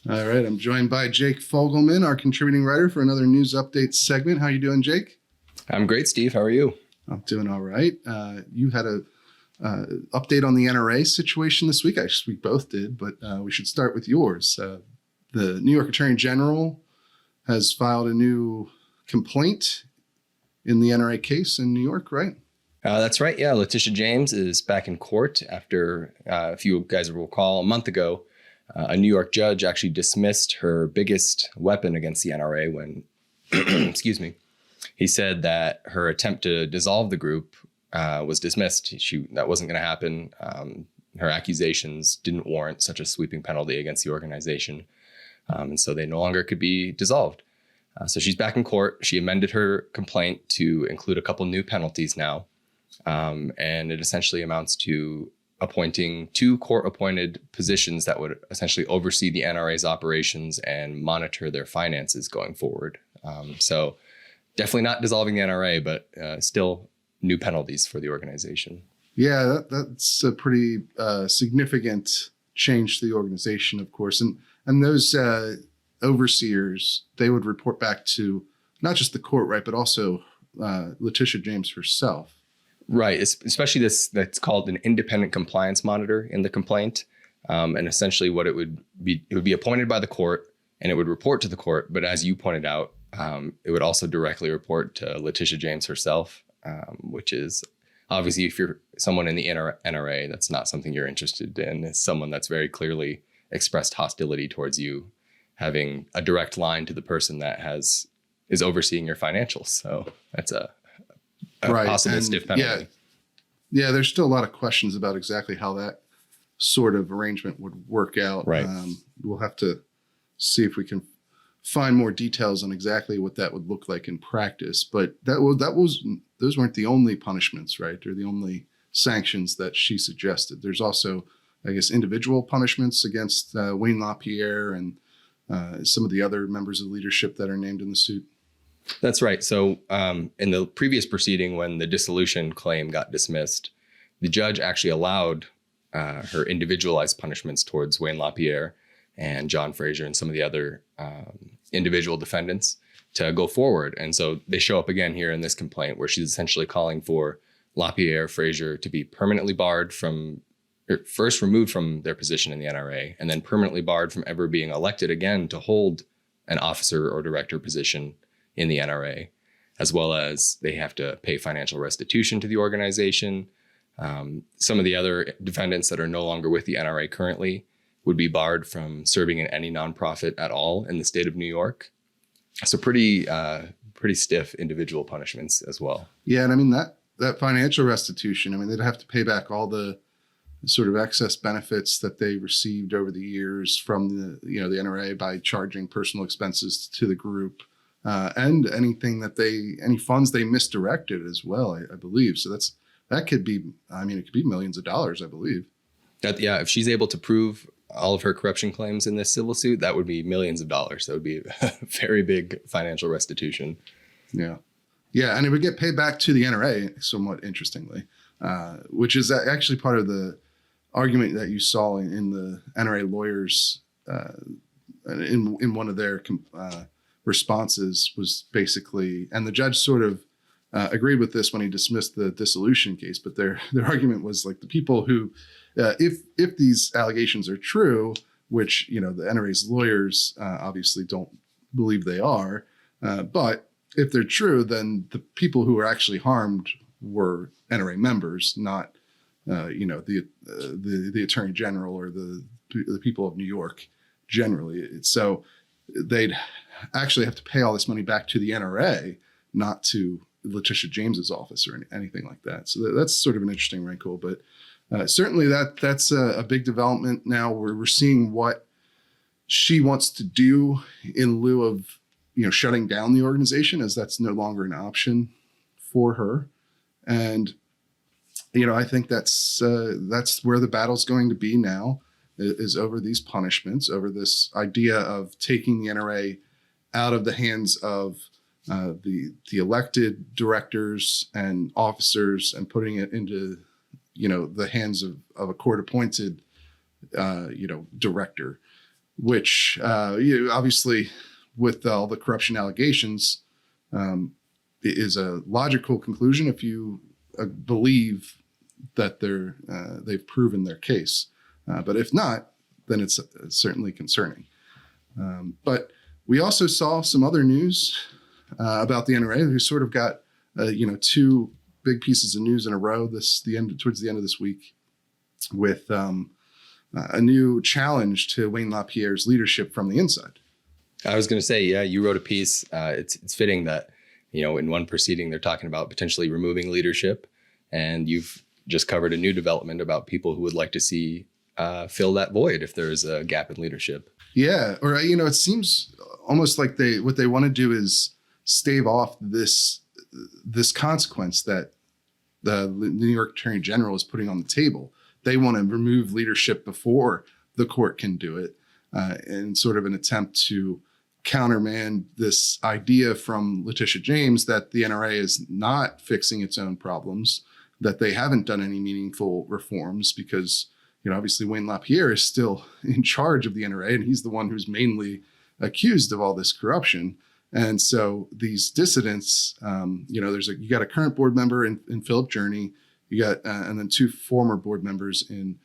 All right, I'm joined by Jake Fogleman, our contributing writer, for another news update segment. How you doing, Jake? I'm great, Steve. How are you? I'm doing all right. You had a update on the NRA situation this week. Actually, we both did, but we should start with yours. The New York Attorney General has filed a new complaint in the NRA case in New York, right? That's right. Yeah, Letitia James is back in court after, if you guys will recall, a month ago, a New York judge actually dismissed her biggest weapon against the NRA when, excuse me, he said that her attempt to dissolve the group was dismissed. That wasn't going to happen. Her accusations didn't warrant such a sweeping penalty against the organization. And so they no longer could be dissolved. So she's back in court. She amended her complaint to include a couple new penalties now. And it essentially amounts to appointing 2 court-appointed positions that would essentially oversee the NRA's operations and monitor their finances going forward. So definitely not dissolving the NRA, but still new penalties for the organization. Yeah, that's a pretty significant change to the organization, of course. And those overseers, they would report back to not just the court, right, but also Letitia James herself. Right, especially that's called an independent compliance monitor in the complaint. And essentially what it would be appointed by the court and it would report to the court. But as you pointed out, it would also directly report to Letitia James herself, which is obviously if you're someone in the NRA, that's not something you're interested in. It's someone that's very clearly expressed hostility towards you, having a direct line to the person that is overseeing your financials. So that's a right. Possible stiff penalty. Yeah, there's still a lot of questions about exactly how that sort of arrangement would work out. Right. We'll have to see if we can find more details on exactly what that would look like in practice. But those weren't the only punishments, right? They're the only sanctions that she suggested. There's also, I guess, individual punishments against Wayne LaPierre and some of the other members of leadership that are named in the suit. That's right. So in the previous proceeding, when the dissolution claim got dismissed, the judge actually allowed her individualized punishments towards Wayne LaPierre and John Frazier and some of the other individual defendants to go forward. And so they show up again here in this complaint where she's essentially calling for LaPierre, Frazier to be permanently barred from, or first removed from their position in the NRA, and then permanently barred from ever being elected again to hold an officer or director position in the NRA, as well as they have to pay financial restitution to the organization. Some of the other defendants that are no longer with the NRA currently would be barred from serving in any nonprofit at all in the state of New York. So pretty stiff individual punishments as well. Yeah, and I mean that financial restitution, I mean, they'd have to pay back all the sort of excess benefits that they received over the years from the NRA by charging personal expenses to the group. And any funds they misdirected as well, I believe. So that could be, I mean, it could be millions of dollars, I believe. If she's able to prove all of her corruption claims in this civil suit, that would be millions of dollars. That would be a very big financial restitution. Yeah. Yeah. And it would get paid back to the NRA, somewhat interestingly, which is actually part of the argument that you saw in the NRA lawyers in one of their responses was basically, and the judge sort of agreed with this when he dismissed the dissolution case, but their argument was like the people who, if these allegations are true, which, the NRA's lawyers obviously don't believe they are, but if they're true, then the people who were actually harmed were NRA members, not, the Attorney General or the people of New York generally. So they'd actually have to pay all this money back to the NRA, not to Letitia James's office or anything like that. So that's sort of an interesting wrinkle, but certainly that's a big development now where we're seeing what she wants to do in lieu of, shutting down the organization, as that's no longer an option for her. And, I think that's where the battle's going to be now, is over these punishments, over this idea of taking the NRA out of the hands of the elected directors and officers and putting it into, the hands of a court-appointed, director. which obviously with all the corruption allegations is a logical conclusion if you believe that they've proven their case. But if not, then it's certainly concerning. But we also saw some other news about the NRA, who sort of got two big pieces of news in a row towards the end of this week, with a new challenge to Wayne LaPierre's leadership from the inside. I was going to say, yeah, you wrote a piece. It's fitting that, in one proceeding, they're talking about potentially removing leadership. And you've just covered a new development about people who would like to see fill that void if there is a gap in leadership. Yeah. Or, it seems almost like what they want to do is stave off this consequence that the New York Attorney General is putting on the table. They want to remove leadership before the court can do it, in sort of an attempt to countermand this idea from Letitia James that the NRA is not fixing its own problems, that they haven't done any meaningful reforms because, obviously Wayne LaPierre is still in charge of the NRA, and he's the one who's mainly accused of all this corruption. And so these dissidents, you got a current board member in Philip Journey, you got and then two former board members in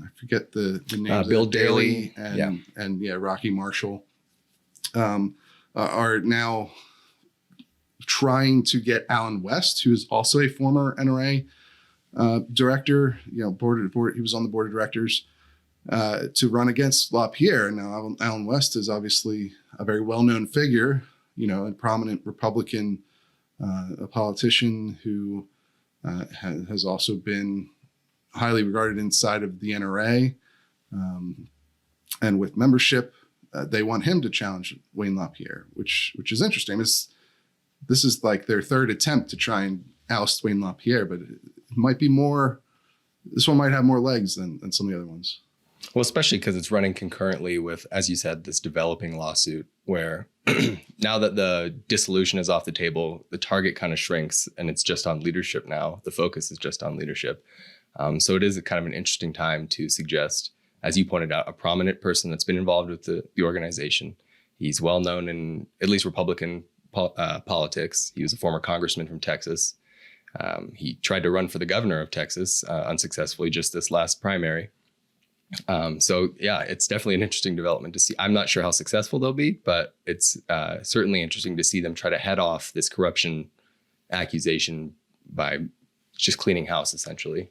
I forget the name. Bill Daley and Rocky Marshall are now trying to get Alan West, who is also a former NRA director, he was on the board of directors, to run against LaPierre. Now, Alan West is obviously a very well-known figure, a prominent Republican a politician who has also been highly regarded inside of the NRA, and with membership, they want him to challenge Wayne LaPierre, which is interesting. This is like their third attempt to try and oust Wayne LaPierre, but it might be more. This one might have more legs than some of the other ones. Well, especially because it's running concurrently with, as you said, this developing lawsuit where now that the dissolution is off the table, the target kind of shrinks and it's just on leadership now. The focus is just on leadership. So it is kind of an interesting time to suggest, as you pointed out, a prominent person that's been involved with the organization. He's well known in at least Republican politics. He was a former congressman from Texas. He tried to run for the governor of Texas unsuccessfully just this last primary. It's definitely an interesting development to see. I'm not sure how successful they'll be, but it's certainly interesting to see them try to head off this corruption accusation by just cleaning house, essentially.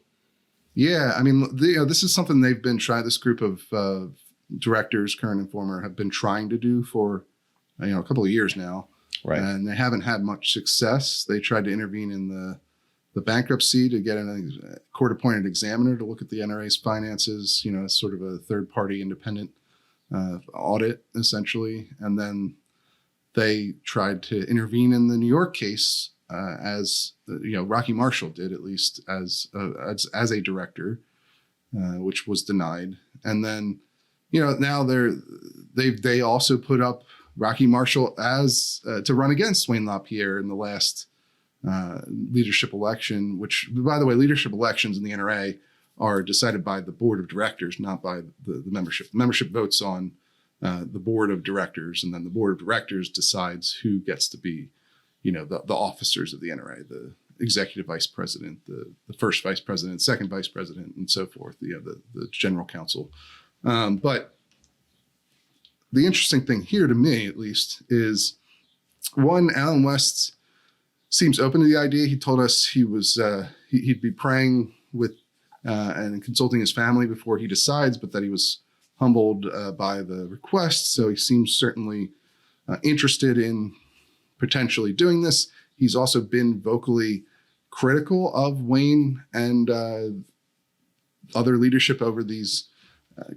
Yeah, I mean, this is something they've been trying. This group of directors, current and former, have been trying to do for a couple of years now, right? And they haven't had much success. They tried to intervene in the bankruptcy to get a court-appointed examiner to look at the NRA's finances, as sort of a third-party independent audit, essentially. And then they tried to intervene in the New York case, as Rocky Marshall did, at least as a director, which was denied. And then, now they also put up Rocky Marshall as to run against Wayne LaPierre in the last leadership election, which, by the way, leadership elections in the NRA are decided by the board of directors, not by the membership. The membership votes on the board of directors, and then the board of directors decides who gets to be, the officers of the NRA, the executive vice president, the first vice president, second vice president, and so forth, the general counsel. But the interesting thing here, to me at least, is one, Alan West seems open to the idea. He told us he was he'd be praying with and consulting his family before he decides, but that he was humbled by the request. So he seems certainly interested in potentially doing this. He's also been vocally critical of Wayne and other leadership over these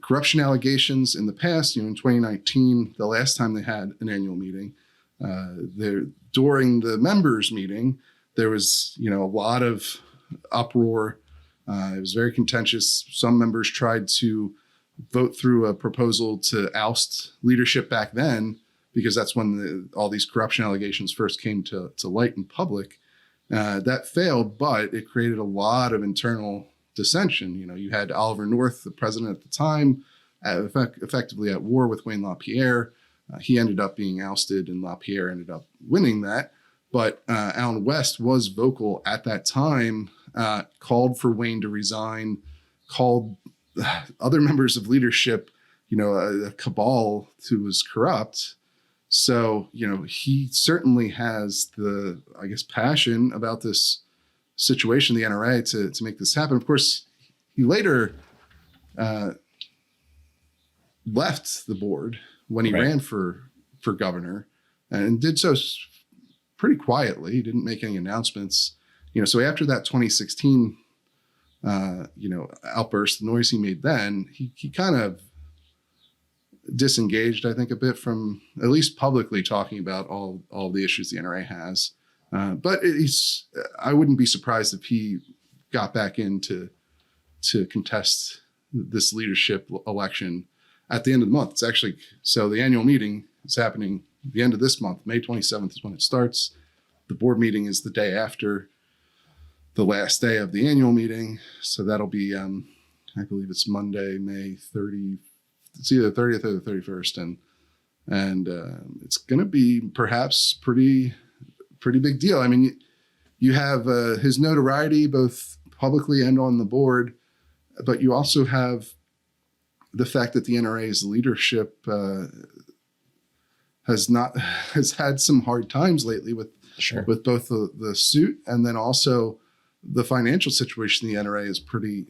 corruption allegations in the past. In 2019, the last time they had an annual meeting, during the members' meeting, there was a lot of uproar. It was very contentious. Some members tried to vote through a proposal to oust leadership back then, because that's when all these corruption allegations first came to light in public. That failed, but it created a lot of internal dissension. You had Oliver North, the president at the time, effectively at war with Wayne LaPierre. He ended up being ousted, and LaPierre ended up winning that. But Allen West was vocal at that time, called for Wayne to resign, called other members of leadership, a cabal who was corrupt. So, he certainly has the, I guess, passion about this situation, the NRA, to make this happen. Of course, he later left the board when he ran for governor, and did so pretty quietly. He didn't make any announcements. So after that 2016, outburst, the noise he made then, he kind of disengaged, I think, a bit from at least publicly talking about all the issues the NRA has. But I wouldn't be surprised if he got back in to contest this leadership election at the end of the month. It's actually, so the annual meeting is happening at the end of this month. May 27th is when it starts. The board meeting is the day after the last day of the annual meeting. So that'll be, I believe it's Monday, May 30. It's either the 30th or the 31st. And it's going to be perhaps pretty big deal. I mean, you have his notoriety both publicly and on the board, but you also have the fact that the NRA's leadership has had some hard times lately with both the suit, and then also the financial situation. The NRA is pretty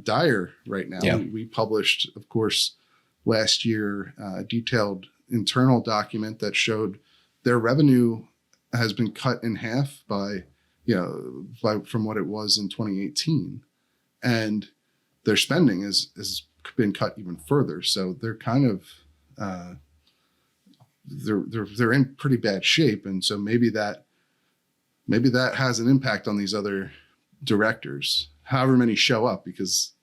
dire right now. Yeah. We published, of course, last year a detailed internal document that showed their revenue has been cut in half from what it was in 2018, and their spending has been cut even further. So they're kind of they're in pretty bad shape, and so maybe that has an impact on these other directors, however many show up, because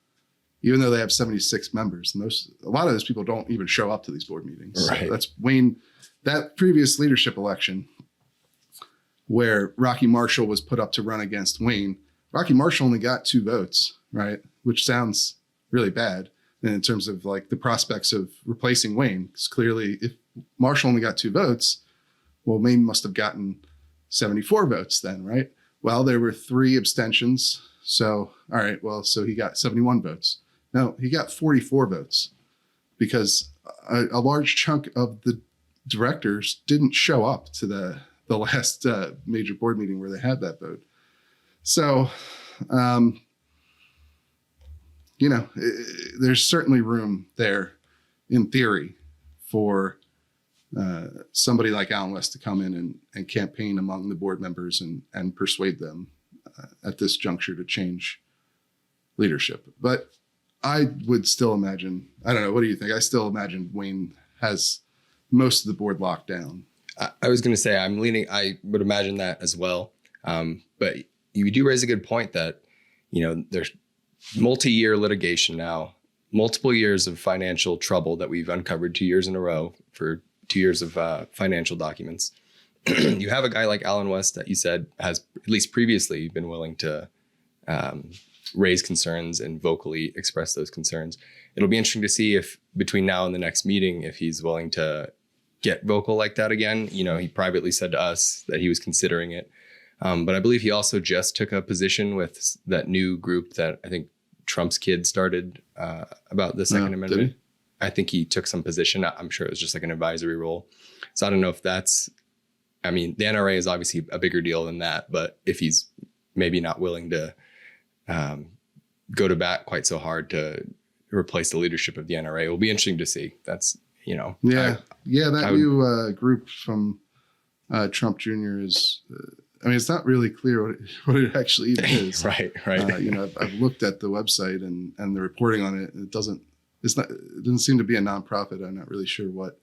even though they have 76 members, a lot of those people don't even show up to these board meetings. Right. So that's Wayne. That previous leadership election, where Rocky Marshall was put up to run against Wayne, Rocky Marshall only got 2 votes, right? Which sounds really bad in terms of like the prospects of replacing Wayne. Because clearly, if Marshall only got 2 votes, well, Wayne must have gotten 74 votes then, right? Well, there were 3 abstentions. So, all right, well, so he got 71 votes. No, he got 44 votes because a large chunk of the directors didn't show up to the last major board meeting where they had that vote. So, there's certainly room there in theory for somebody like Allen West to come in and campaign among the board members and persuade them at this juncture to change leadership. But I would still imagine, I don't know, what do you think? I still imagine Wayne has most of the board locked down. I was going to say, I would imagine that as well. But you do raise a good point that, there's multi-year litigation now, multiple years of financial trouble that we've uncovered 2 years in a row for 2 years of financial documents. You have a guy like Allen West that you said has at least previously been willing to raise concerns and vocally express those concerns. It'll be interesting to see if between now and the next meeting, if he's willing to get vocal like that again. He privately said to us that he was considering it. But I believe he also just took a position with that new group that I think Trump's kid started about the Second Amendment. Did he? I think he took some position. I'm sure it was just like an advisory role. So I don't know if the NRA is obviously a bigger deal than that, but if he's maybe not willing to go to bat quite so hard to replace the leadership of the NRA, it will be interesting to see. That's, new group from Trump Jr. is, it's not really clear what it actually even is. Right. I've looked at the website and the reporting on it. It doesn't seem to be a nonprofit. I'm not really sure what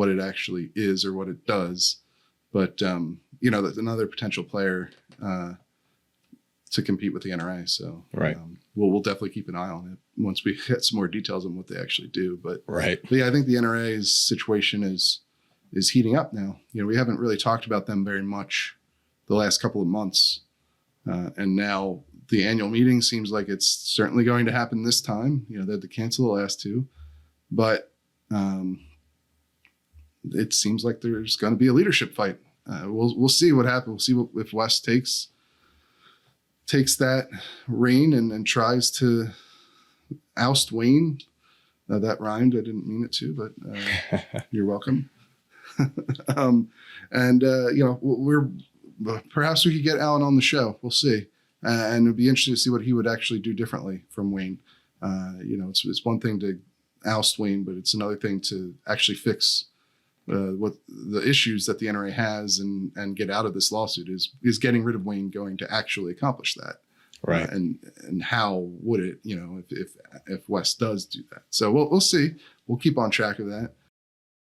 it actually is or what it does, but that's another potential player to compete with the NRA. So right. We'll definitely keep an eye on it once we get some more details on what they actually do. But right. But yeah, I think the NRA's situation is heating up now. We haven't really talked about them very much the last couple of months. And now The annual meeting seems like it's certainly going to happen this time. You know, they had to cancel the last two, but it seems like there's going to be a leadership fight. We'll see what happens. We'll see if West takes that reign and tries to oust Wayne. That rhymed. I didn't mean it to, but you're welcome. We're perhaps we could get Alan on the show. We'll see, and it'd be interesting to see what he would actually do differently from Wayne. It's one thing to oust Wayne, but it's another thing to actually fix what the issues that the NRA has and get out of this lawsuit. Is getting rid of Wayne going to actually accomplish that? Right. And how would it, if West does do that? So we'll see. We'll keep on track of that.